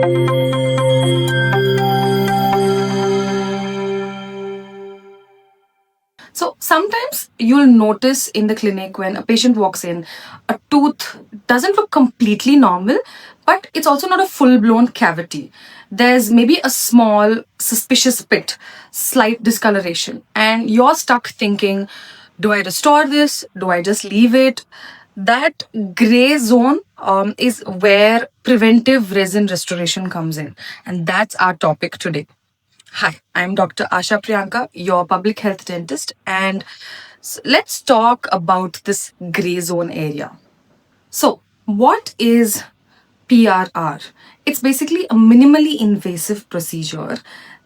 So sometimes you'll notice in the clinic when a patient walks in, a tooth doesn't look completely normal, but it's also not a full-blown cavity. There's maybe a small suspicious pit, slight discoloration, and you're stuck thinking, do I restore this? Do I just leave it? That gray zone is where preventive resin restoration comes in, and that's our topic today. Hi, I'm Dr. Asha Priyanka, your public health dentist, and let's talk about this gray zone area. So, what is PRR? It's basically a minimally invasive procedure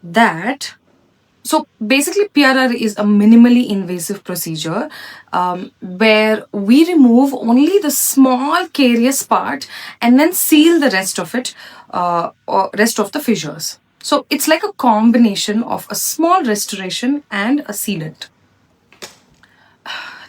that basically, PRR is a minimally invasive procedure where we remove only the small carious part and then seal the rest of it, or rest of the fissures. So it's like a combination of a small restoration and a sealant.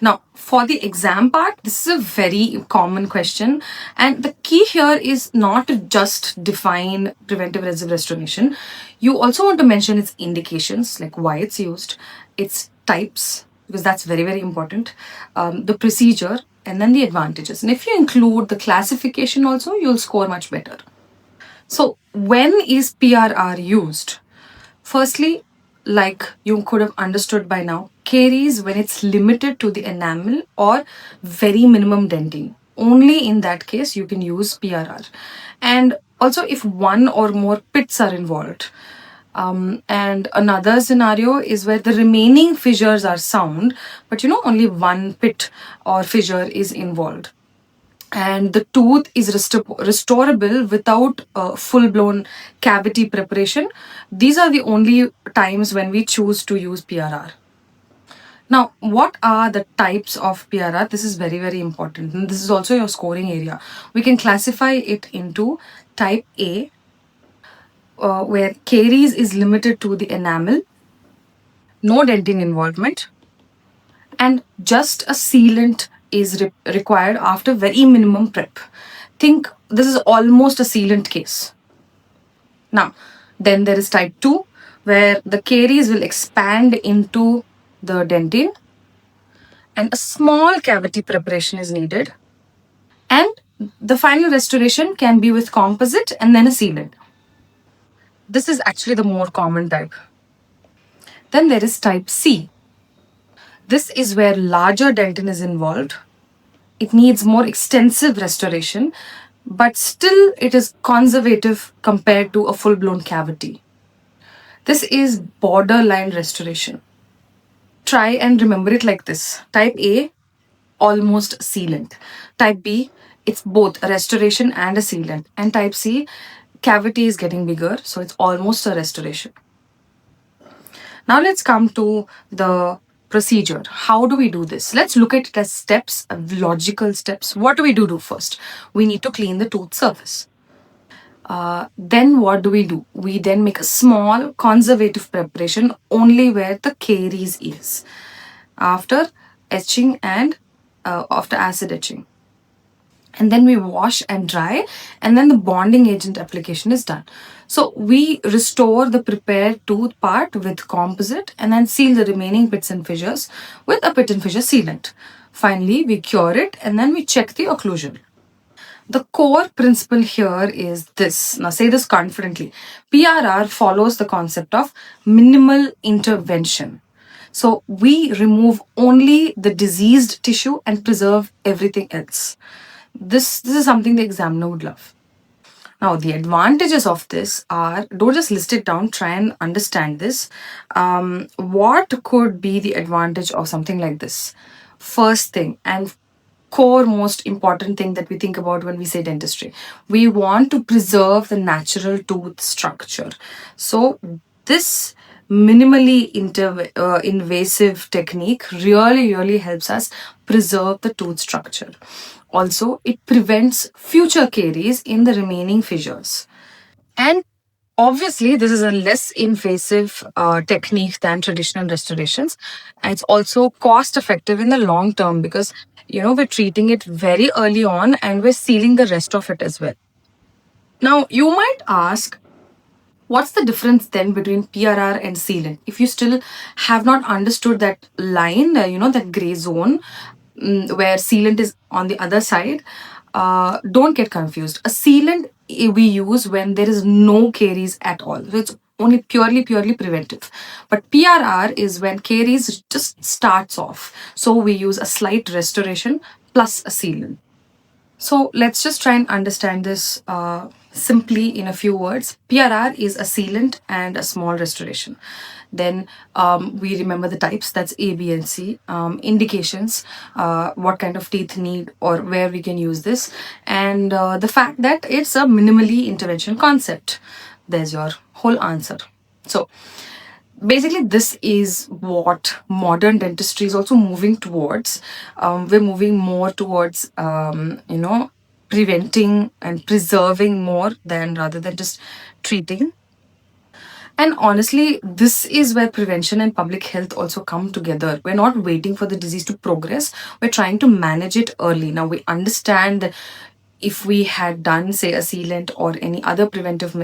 Now, for the exam part, this is a very common question, and the key here is not to just define preventive resin restoration. You also want to mention its indications, like why it's used, its types, because that's very, very important, the procedure, and then the advantages. And if you include the classification also, you'll score much better. So, when is PRR used? Firstly, like you could have understood by now, caries when it's limited to the enamel or very minimum dentin. Only in that case you can use PRR. And also if one or more pits are involved. And another scenario is where the remaining fissures are sound, but only one pit or fissure is involved. And the tooth is restorable without full-blown cavity preparation. These are the only times when we choose to use PRR. Now, what are the types of PRR? This is very, very important. And this is also your scoring area. We can classify it into type A, where caries is limited to the enamel, no dentin involvement, and just a sealant is required after very minimum prep. Think this is almost a sealant case. Now, then there is type 2, where the caries will expand into the dentin and a small cavity preparation is needed. And the final restoration can be with composite and then a sealant. This is actually the more common type. Then there is type C. This is where larger dentin is involved. It needs more extensive restoration, but still it is conservative compared to a full-blown cavity. This is borderline restoration. Try and remember it like this. Type A, almost sealant. Type B, it's both a restoration and a sealant. And type C, cavity is getting bigger, so it's almost a restoration. Now let's come to the procedure. How do we do this? Let's look at it as steps, logical steps. What do we do first? We need to clean the tooth surface. Then what do? We then make a small conservative preparation only where the caries is. After etching and after acid etching. And then we wash and dry, and then the bonding agent application is done. So we restore the prepared tooth part with composite and then seal the remaining pits and fissures with a pit and fissure sealant. Finally, we cure it and then we check the occlusion. The core principle here is this. Now say this confidently. PRR follows the concept of minimal intervention. So we remove only the diseased tissue and preserve everything else. This is something the examiner would love. Now, the advantages of this are, don't just list it down, try and understand this. What could be the advantage of something like this? First thing, and core most important thing that we think about when we say dentistry, we want to preserve the natural tooth structure. So, this minimally invasive technique really helps us preserve the tooth structure. Also, it prevents future caries in the remaining fissures. And obviously, this is a less invasive technique than traditional restorations. And it's also cost effective in the long term because, we're treating it very early on and we're sealing the rest of it as well. Now, you might ask, what's the difference then between PRR and sealant? If you still have not understood that line, that gray zone, where sealant is on the other side, don't get confused. A sealant we use when there is no caries at all. So it's only purely preventive. But PRR is when caries just starts off. So we use a slight restoration plus a sealant. So let's just try and understand this simply in a few words. PRR is a sealant and a small restoration. Then we remember the types, that's A, B, and C. Indications, what kind of teeth need or where we can use this. And the fact that it's a minimally intervention concept. There's your whole answer. So basically, this is what modern dentistry is also moving towards. We're moving more towards preventing and preserving more than rather than just treating. And honestly, this is where prevention and public health also come together. We're not waiting for the disease to progress, we're trying to manage it early. Now, we understand that if we had done, say, a sealant or any other preventive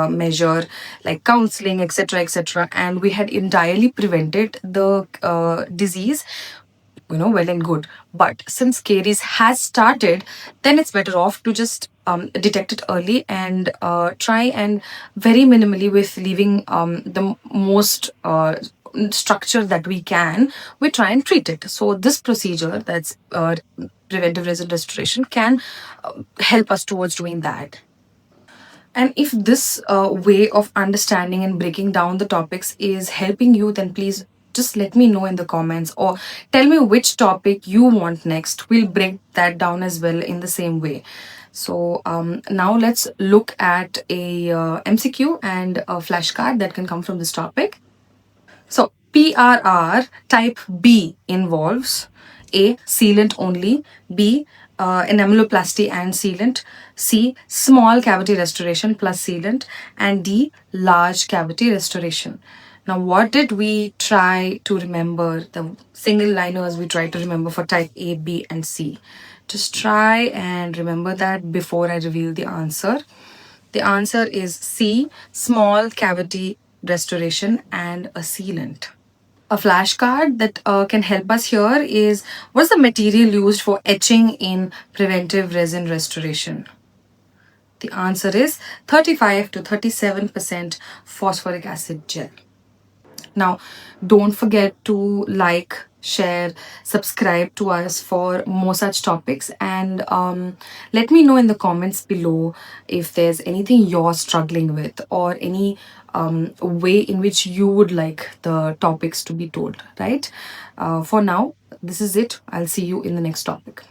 measure like counseling, etc., and we had entirely prevented the disease, well and good. But since caries has started, then it's better off to just detect it early and try and very minimally with leaving the most structure that we can, we try and treat it. So this procedure, that's preventive resin restoration, can help us towards doing that. And if this way of understanding and breaking down the topics is helping you, then please just let me know in the comments or tell me which topic you want next. We'll break that down as well in the same way. So now let's look at a MCQ and a flashcard that can come from this topic. So PRR type B involves A, sealant only, B, enameloplasty and sealant, C, small cavity restoration plus sealant, and D, large cavity restoration. Now, what did we try to remember? The single liners we tried to remember for type A, B, and C. Just try and remember that before I reveal the answer. The answer is C, small cavity restoration and a sealant. A flashcard that can help us here is, what's the material used for etching in preventive resin restoration? The answer is 35 to 37% phosphoric acid gel. Now, don't forget to like, share, subscribe to us for more such topics, and let me know in the comments below if there's anything you're struggling with or any way in which you would like the topics to be told, right? For now, this is it. I'll see you in the next topic.